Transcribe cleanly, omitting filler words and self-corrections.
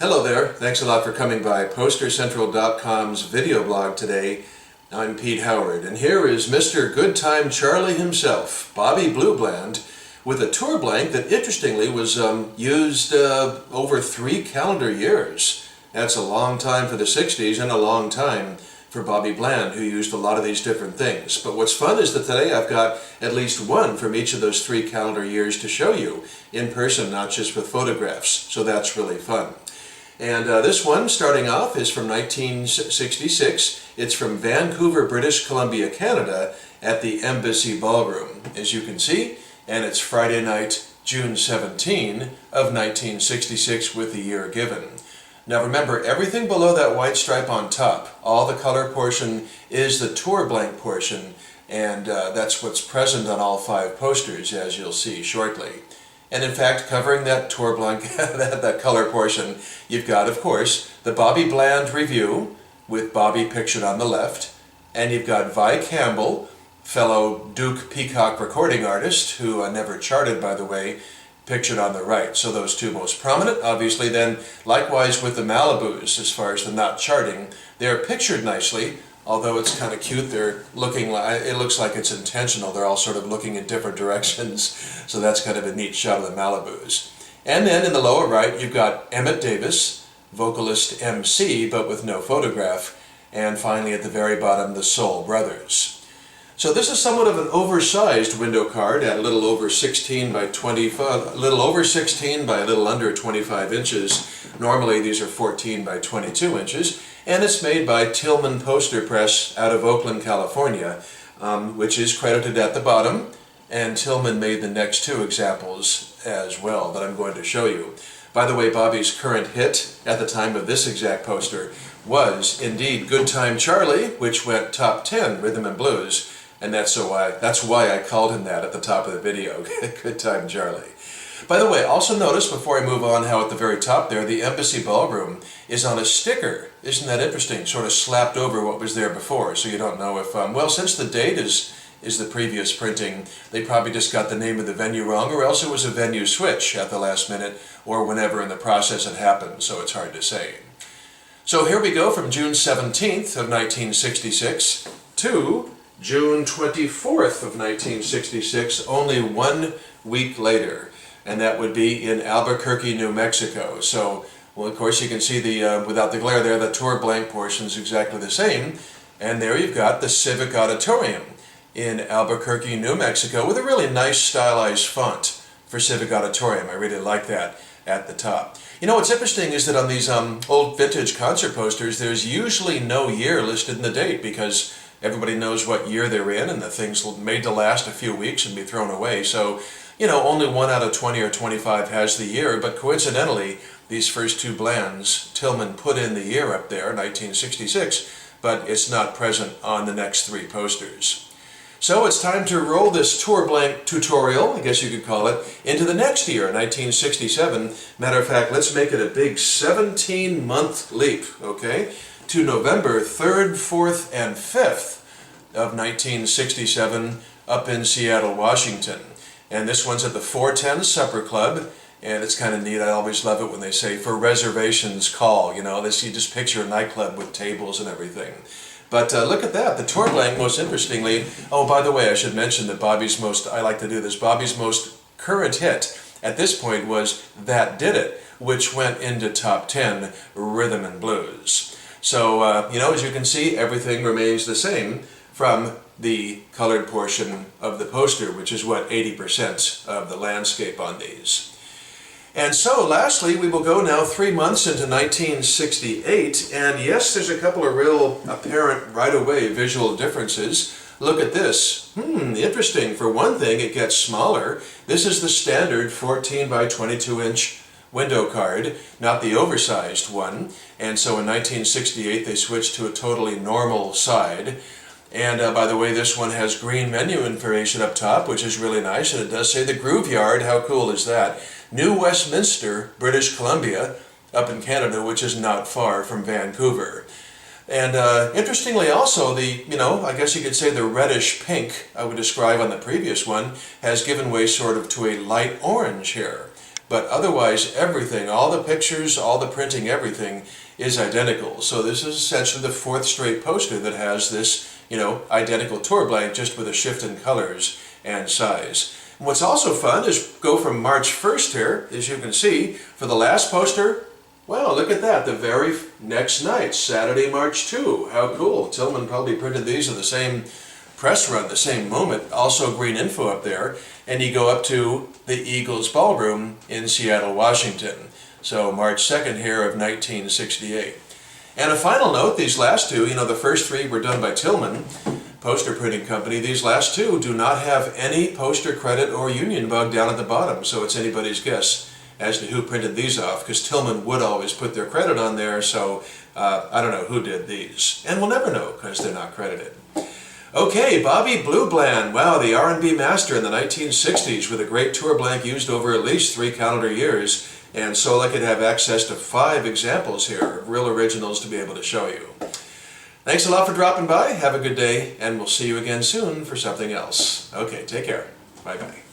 Hello there. Thanks a lot for coming by PosterCentral.com's video blog today. I'm Pete Howard, and here is Mr. Good Time Charlie himself, Bobby Blue Bland, with a tour blank that interestingly was used over 3 calendar years. That's a long time for the 60s and a long time for Bobby Bland, who used a lot of these different things. But what's fun is that today I've got at least one from each of those 3 calendar years to show you in person, not just with photographs. So that's really fun. And this one, starting off, is from 1966. It's from Vancouver, British Columbia, Canada, at the Embassy Ballroom, as you can see. And it's Friday night, June 17 of 1966, with the year given. Now remember, everything below that white stripe on top, all the color portion, is the tour blank portion, and that's what's present on all 5 posters, as you'll see shortly. And in fact, covering that tour blank, that color portion, you've got, of course, the Bobby Bland Revue, with Bobby pictured on the left, and you've got Vi Campbell, fellow Duke Peacock recording artist, who never charted, by the way, pictured on the right. So those 2 most prominent. Obviously then, likewise with the Malibus, as far as the not charting, they're pictured nicely, although it's kind of cute. They're looking like, it looks like it's intentional. They're all sort of looking in different directions. So that's kind of a neat shot of the Malibus. And then in the lower right, you've got Emmett Davis, vocalist MC, but with no photograph. And finally at the very bottom, the Soul Brothers. So this is somewhat of an oversized window card at a little over 16 by 25, a little over 16 by a little under 25 inches. Normally these are 14 by 22 inches, and it's made by Tillman Poster Press out of Oakland, California, which is credited at the bottom, and Tillman made the next 2 examples as well that I'm going to show you. By the way, Bobby's current hit at the time of this exact poster was indeed Good Time Charlie, which went top 10 rhythm and blues. And that's why I called him that at the top of the video, Good Time Charlie. By the way, also notice before I move on how at the very top there, the Embassy Ballroom is on a sticker. Isn't that interesting? Sort of slapped over what was there before, so you don't know if, well, since the date is the previous printing, they probably just got the name of the venue wrong, or else it was a venue switch at the last minute, or whenever in the process it happened, so it's hard to say. So here we go from June 17th of 1966 to June 24th of 1966, only 1 week later, and that would be in Albuquerque, New Mexico. So, well, of course you can see the, without the glare there, the tour blank portion is exactly the same, and there you've got the Civic Auditorium in Albuquerque, New Mexico, with a really nice stylized font for Civic Auditorium. I really like that at the top. You know, what's interesting is that on these old vintage concert posters, there's usually no year listed in the date, because everybody knows what year they're in, and the thing's made to last a few weeks and be thrown away. So, you know, only 1 out of 20 or 25 has the year, but coincidentally, these first 2 Blands, Tillman put in the year up there, 1966, but it's not present on the next 3 posters. So it's time to roll this tour blank tutorial, I guess you could call it, into the next year, 1967. Matter of fact, let's make it a big 17-month leap, okay? To November 3rd, 4th, and 5th of 1967 up in Seattle, Washington. And this one's at the 410 Supper Club, and it's kind of neat. I always love it when they say, for reservations, call. You know, you just picture a nightclub with tables and everything. But look at that, the tour blank, most interestingly. Oh, by the way, I should mention that Bobby's most current hit at this point was That Did It, which went into top 10 rhythm and blues. So, you know, as you can see, everything remains the same from the colored portion of the poster, which is what, 80% of the landscape on these. And so, lastly, we will go now 3 months into 1968, and yes, there's a couple of real apparent right-away visual differences. Look at this. Interesting. For one thing, it gets smaller. This is the standard 14 by 22 inch window card, not the oversized one, and so in 1968 they switched to a totally normal side. And by the way, this one has green menu information up top, which is really nice, and it does say the Groove Yard. How cool is that? New Westminster, British Columbia, up in Canada, which is not far from Vancouver. And interestingly also, I guess you could say the reddish pink I would describe on the previous one has given way sort of to a light orange here. but otherwise everything, all the pictures, all the printing, everything is identical. So this is essentially the fourth straight poster that has this, identical tour blank, just with a shift in colors and size. And what's also fun is go from March 1st here, as you can see, for the last poster. Well, look at that, the very next night, Saturday, March 2. How cool. Tillman probably printed these in the same press run, the same moment. Also green info up there. And you go up to the Eagles Ballroom in Seattle, Washington. So March 2nd here of 1968. And a final note, these last two, the first three were done by Tillman Poster Printing Company. These last two do not have any poster credit or union bug down at the bottom, so it's anybody's guess as to who printed these off, because Tillman would always put their credit on there, so I don't know who did these. And we'll never know, because they're not credited. Okay, Bobby Blue Bland, wow, the R&B master in the 1960s with a great tour blank used over at least 3 calendar years, and so lucky to have access to 5 examples here of real originals to be able to show you. Thanks a lot for dropping by, have a good day, and we'll see you again soon for something else. Okay, take care. Bye-bye.